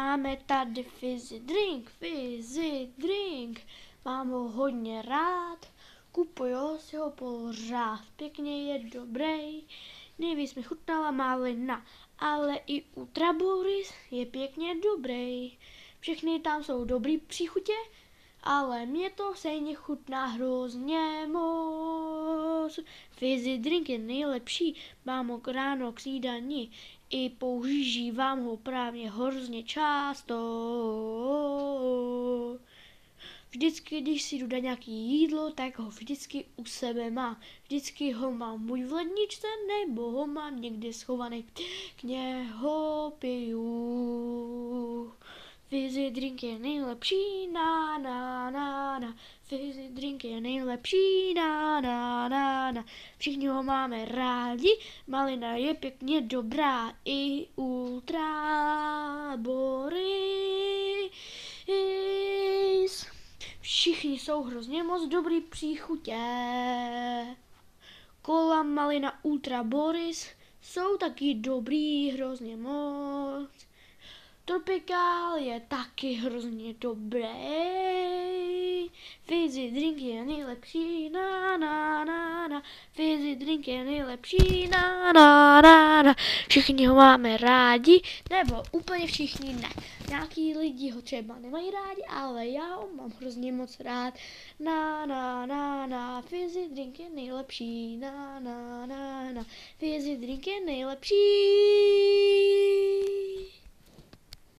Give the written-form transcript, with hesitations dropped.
Máme tady fizzy drink, mám ho hodně rád, kupuju si ho pořád, pěkně je dobrý, nejvíc mi chutnala malina, ale i Ultra Boris je pěkně dobrý. Všechny tam jsou dobrý příchutě, ale mě to stejně chutná hrozně moc. Fizzy drink je nejlepší, mám ho ráno k snídani, i používám ho právě hrozně často. Vždycky, když si jdu dát nějaký jídlo, tak ho vždycky u sebe mám. Vždycky ho mám buď v ledničce, nebo ho mám někde schovaný. K něho piju. Fizzy drink je nejlepší, na na na na. Fizzy drink je nejlepší, na na na na. Všichni ho máme rádi, malina je pěkně dobrá, i Ultra Boris. Všichni jsou hrozně moc dobrý příchutě. Kola, malina, Ultra Boris jsou taky dobrý hrozně moc. Tropikál je taky hrozně dobrý. Fizzy drink je nejlepší, na na na na. Fizzy drink je nejlepší, na na na na. Všichni ho máme rádi, nebo úplně všichni ne. Nějaký lidi ho třeba nemají rádi, ale já ho mám hrozně moc rád. Na na na na. Fizzy drink je nejlepší, na na na na. Fizzy drink je nejlepší.